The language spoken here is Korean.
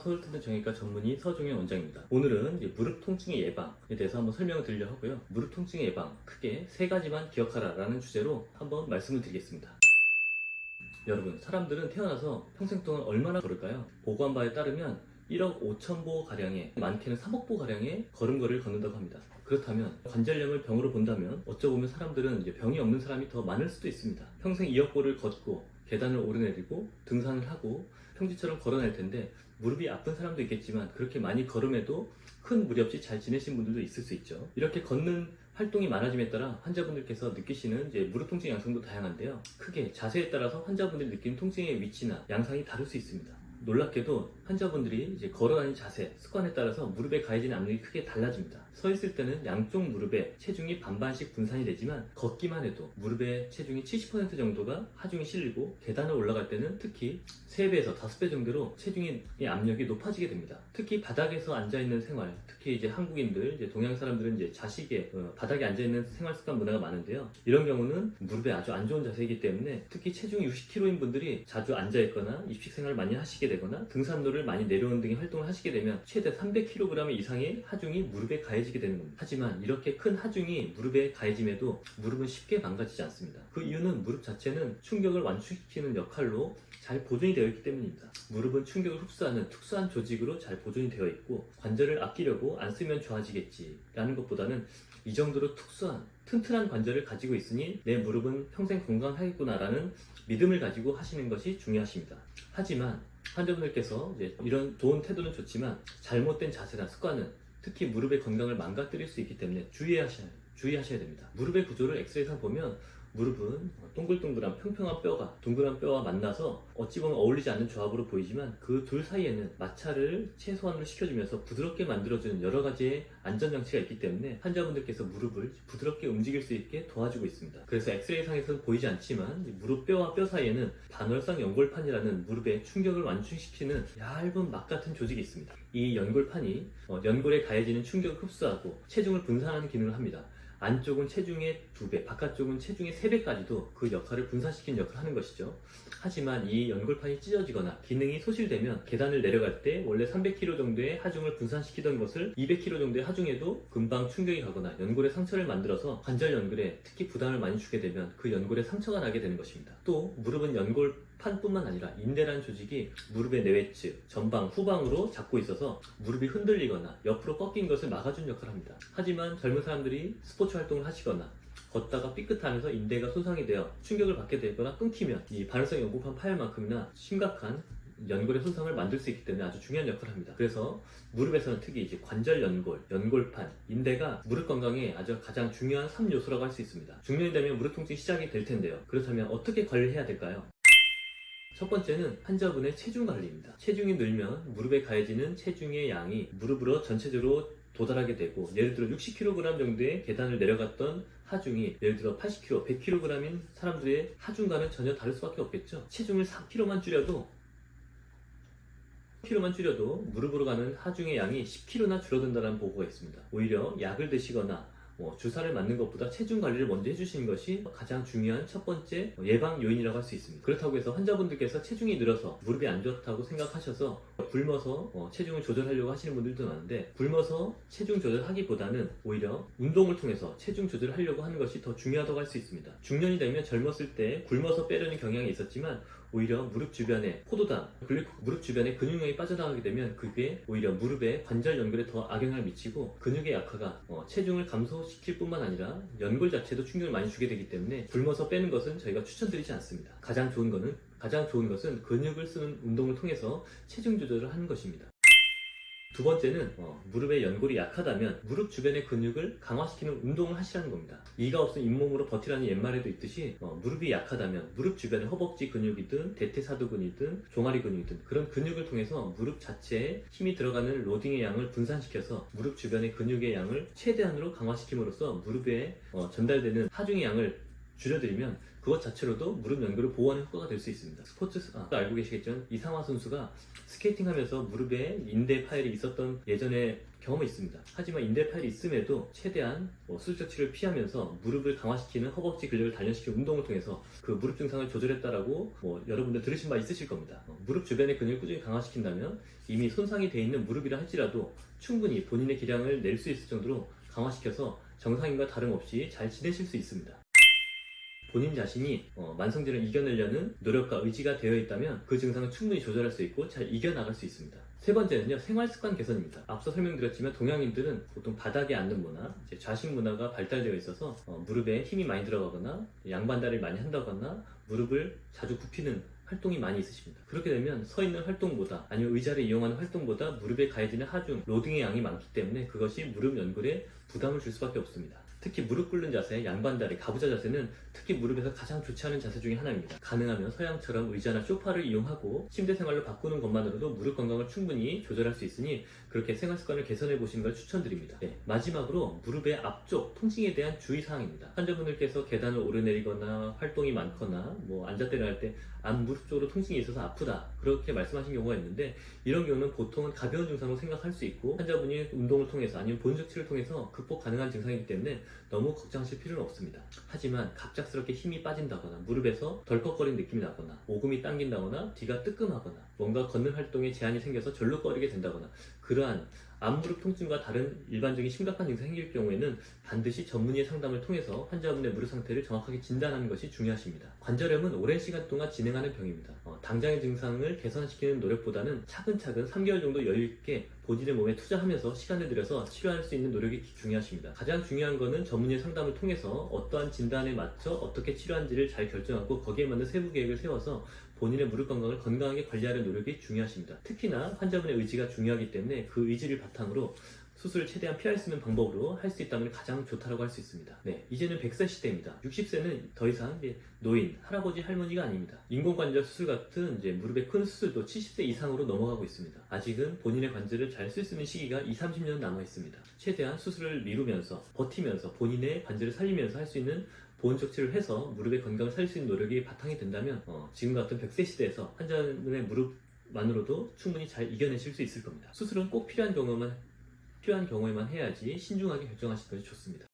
서울대는 정형외과 전문의 서종현 원장입니다. 오늘은 이제 무릎 통증의 예방에 대해서 한번 설명을 드리려 하고요. 무릎 통증의 예방, 크게 세 가지만 기억하라 라는 주제로 한번 말씀을 드리겠습니다. 여러분, 사람들은 태어나서 평생 동안 얼마나 걸을까요? 보고한 바에 따르면 1억 5천 보 가량의, 많게는 3억 보 가량의 걸음걸이를 걷는다고 합니다. 그렇다면 관절염을 병으로 본다면 어쩌보면 사람들은 이제 병이 없는 사람이 더 많을 수도 있습니다. 평생 2억 보를 걷고 계단을 오르내리고 등산을 하고 평지처럼 걸어낼 텐데 무릎이 아픈 사람도 있겠지만 그렇게 많이 걸음에도 큰 무리 없이 잘 지내신 분들도 있을 수 있죠. 이렇게 걷는 활동이 많아짐에 따라 환자분들께서 느끼시는 이제 무릎 통증 양상도 다양한데요. 크게 자세에 따라서 환자분들이 느끼는 통증의 위치나 양상이 다를 수 있습니다. 놀랍게도 환자분들이 이제 걸어다니는 자세, 습관에 따라서 무릎에 가해지는 압력이 크게 달라집니다. 서 있을 때는 양쪽 무릎에 체중이 반반씩 분산이 되지만 걷기만 해도 무릎에 체중이 70% 정도가 하중이 실리고 계단을 올라갈 때는 특히 3배에서 5배 정도로 체중의 압력이 높아지게 됩니다. 특히 바닥에서 앉아있는 생활, 특히 이제 한국인들, 이제 동양 사람들은 이제 자식의 바닥에 앉아있는 생활 습관 문화가 많은데요. 이런 경우는 무릎에 아주 안 좋은 자세이기 때문에 특히 체중이 60kg인 분들이 자주 앉아있거나 입식 생활을 많이 하시게 되거나 등산로를 많이 내려오는 등의 활동을 하시게 되면 최대 300kg 이상의 하중이 무릎에 가해지게 되는 겁니다. 하지만 이렇게 큰 하중이 무릎에 가해짐에도 무릎은 쉽게 망가지지 않습니다. 그 이유는 무릎 자체는 충격을 완충시키는 역할로 잘 보존이 되어 있기 때문입니다. 무릎은 충격을 흡수하는 특수한 조직으로 잘 보존이 되어 있고 관절을 아끼려고 안 쓰면 좋아지겠지 라는 것보다는 이 정도로 특수한 튼튼한 관절을 가지고 있으니 내 무릎은 평생 건강하겠구나 라는 믿음을 가지고 하시는 것이 중요하십니다. 하지만 환자분들께서 이제 이런 좋은 태도는 좋지만 잘못된 자세나 습관은 특히 무릎의 건강을 망가뜨릴 수 있기 때문에 주의하셔야 됩니다. 무릎의 구조를 엑스레이상 보면 무릎은 동글동글한 평평한 뼈가 둥그란 뼈와 만나서 어찌 보면 어울리지 않는 조합으로 보이지만 그 둘 사이에는 마찰을 최소한으로 시켜주면서 부드럽게 만들어주는 여러 가지의 안전장치가 있기 때문에 환자분들께서 무릎을 부드럽게 움직일 수 있게 도와주고 있습니다. 그래서 엑스레이상에서는 보이지 않지만 무릎 뼈와 뼈 사이에는 반월상 연골판이라는 무릎의 충격을 완충시키는 얇은 막 같은 조직이 있습니다. 이 연골판이 연골에 가해지는 충격을 흡수하고 체중을 분산하는 기능을 합니다. 안쪽은 체중의 2배, 바깥쪽은 체중의 3배까지도 그 역할을 분산시키는 역할을 하는 것이죠. 하지만 이 연골판이 찢어지거나 기능이 소실되면 계단을 내려갈 때 원래 300kg 정도의 하중을 분산시키던 것을 200kg 정도의 하중에도 금방 충격이 가거나 연골에 상처를 만들어서 관절 연골에 특히 부담을 많이 주게 되면 그 연골에 상처가 나게 되는 것입니다. 또 무릎은 연골판뿐만 아니라 인대라는 조직이 무릎의 내외측, 전방, 후방으로 잡고 있어서 무릎이 흔들리거나 옆으로 꺾인 것을 막아주는 역할을 합니다. 하지만 젊은 사람들이 스포츠 활동을 하시거나 걷다가 삐끗하면서 인대가 손상이 되어 충격을 받게 되거나 끊기면 이 반월성 연골판 파열만큼이나 심각한 연골의 손상을 만들 수 있기 때문에 아주 중요한 역할을 합니다. 그래서 무릎에서는 특히 이제 관절 연골, 연골판, 인대가 무릎 건강에 아주 가장 중요한 3요소라고 할 수 있습니다. 중년이 되면 무릎 통증이 시작이 될 텐데요. 그렇다면 어떻게 관리해야 될까요? 첫 번째는 환자분의 체중 관리입니다. 체중이 늘면 무릎에 가해지는 체중의 양이 무릎으로 전체적으로 도달하게 되고 예를 들어 60kg 정도의 계단을 내려갔던 하중이 예를 들어 80kg, 100kg인 사람들의 하중과는 전혀 다를 수밖에 없겠죠. 체중을 4kg만 줄여도 무릎으로 가는 하중의 양이 10kg나 줄어든다는 보고가 있습니다. 오히려 약을 드시거나 주사를 맞는 것보다 체중 관리를 먼저 해주시는 것이 가장 중요한 첫 번째 예방 요인이라고 할 수 있습니다. 그렇다고 해서 환자분들께서 체중이 늘어서 무릎이 안 좋다고 생각하셔서 굶어서 체중을 조절하려고 하시는 분들도 많은데 굶어서 체중 조절하기보다는 오히려 운동을 통해서 체중 조절을 하려고 하는 것이 더 중요하다고 할 수 있습니다. 중년이 되면 젊었을 때 굶어서 빼려는 경향이 있었지만 오히려 무릎 주변에 포도당, 무릎 주변에 근육량이 빠져나가게 되면 그게 오히려 무릎의 관절 연골에 더 악영향을 미치고 근육의 약화가 체중을 감소시킬 뿐만 아니라 연골 자체도 충격을 많이 주게 되기 때문에 굶어서 빼는 것은 저희가 추천드리지 않습니다. 가장 좋은 것은 근육을 쓰는 운동을 통해서 체중 조절을 하는 것입니다. 두 번째는 무릎의 연골이 약하다면 무릎 주변의 근육을 강화시키는 운동을 하시라는 겁니다. 이가 없으면 잇몸으로 버티라는 옛말에도 있듯이 무릎이 약하다면 무릎 주변의 허벅지 근육이든 대퇴사두근이든 종아리 근육이든 그런 근육을 통해서 무릎 자체에 힘이 들어가는 로딩의 양을 분산시켜서 무릎 주변의 근육의 양을 최대한으로 강화시킴으로써 무릎에 전달되는 하중의 양을 줄여드리면 그것 자체로도 무릎 연골을 보호하는 효과가 될 수 있습니다. 알고 계시겠지만 이상화 선수가 스케이팅 하면서 무릎에 인대 파열이 있었던 예전에 경험이 있습니다. 하지만 인대 파열이 있음에도 최대한 수술적 치료를 피하면서 무릎을 강화시키는 허벅지 근력을 단련시키는 운동을 통해서 그 무릎 증상을 조절했다라고 여러분들 들으신 바 있으실 겁니다. 무릎 주변의 근육을 꾸준히 강화시킨다면 이미 손상이 되어 있는 무릎이라 할지라도 충분히 본인의 기량을 낼 수 있을 정도로 강화시켜서 정상인과 다름없이 잘 지내실 수 있습니다. 본인 자신이 만성질을 이겨내려는 노력과 의지가 되어 있다면 그 증상을 충분히 조절할 수 있고 잘 이겨나갈 수 있습니다. 세 번째는요, 생활습관 개선입니다. 앞서 설명드렸지만 동양인들은 보통 바닥에 앉는 문화, 좌식 문화가 발달되어 있어서 무릎에 힘이 많이 들어가거나 양반다리를 많이 한다거나 무릎을 자주 굽히는 활동이 많이 있으십니다. 그렇게 되면 서 있는 활동보다 아니면 의자를 이용하는 활동보다 무릎에 가해지는 하중, 로딩의 양이 많기 때문에 그것이 무릎 연골에 부담을 줄 수밖에 없습니다. 특히 무릎 꿇는 자세, 양반다리, 가부좌 자세는 특히 무릎에서 가장 좋지 않은 자세 중에 하나입니다. 가능하면 서양처럼 의자나 소파를 이용하고 침대 생활로 바꾸는 것만으로도 무릎 건강을 충분히 조절할 수 있으니 그렇게 생활 습관을 개선해 보시는 걸 추천드립니다. 마지막으로 무릎의 앞쪽 통증에 대한 주의사항입니다. 환자분들께서 계단을 오르내리거나 활동이 많거나 앉아때려 할 때 앞무릎 쪽으로 통증이 있어서 아프다 그렇게 말씀하신 경우가 있는데 이런 경우는 보통은 가벼운 증상으로 생각할 수 있고 환자분이 운동을 통해서 아니면 본적 치료를 통해서 극복 가능한 증상이기 때문에 너무 걱정하실 필요는 없습니다. 하지만 갑작스럽게 힘이 빠진다거나 무릎에서 덜컥거리는 느낌이 나거나 오금이 당긴다거나 뒤가 뜨끔하거나 뭔가 걷는 활동에 제한이 생겨서 절룩거리게 된다거나 그러한 앞무릎 통증과 다른 일반적인 심각한 증상이 생길 경우에는 반드시 전문의의 상담을 통해서 환자분의 무릎 상태를 정확하게 진단하는 것이 중요하십니다. 관절염은 오랜 시간 동안 진행하는 병입니다. 당장의 증상을 개선시키는 노력보다는 차근차근 3개월 정도 여유있게 본인의 몸에 투자하면서 시간을 들여서 치료할 수 있는 노력이 중요하십니다. 가장 중요한 것은 전문의의 상담을 통해서 어떠한 진단에 맞춰 어떻게 치료한지를 잘 결정하고 거기에 맞는 세부 계획을 세워서 본인의 무릎 건강을 건강하게 관리하는 노력이 중요하십니다. 특히나 환자분의 의지가 중요하기 때문에 그 의지를 바탕으로 수술을 최대한 피할 수 있는 방법으로 할 수 있다면 가장 좋다고 할 수 있습니다. 이제는 100세 시대입니다. 60세는 더 이상 노인, 할아버지, 할머니가 아닙니다. 인공관절 수술 같은 무릎의 큰 수술도 70세 이상으로 넘어가고 있습니다. 아직은 본인의 관절을 잘 쓸 수 있는 시기가 20-30년 남아 있습니다. 최대한 수술을 미루면서 버티면서 본인의 관절을 살리면서 할 수 있는 보온적 치료를 해서 무릎의 건강을 살릴 수 있는 노력이 바탕이 된다면 지금 같은 100세 시대에서 환자분의 무릎만으로도 충분히 잘 이겨내실 수 있을 겁니다. 수술은 꼭 필요한 경우에만 해야지 신중하게 결정하시는 것이 좋습니다.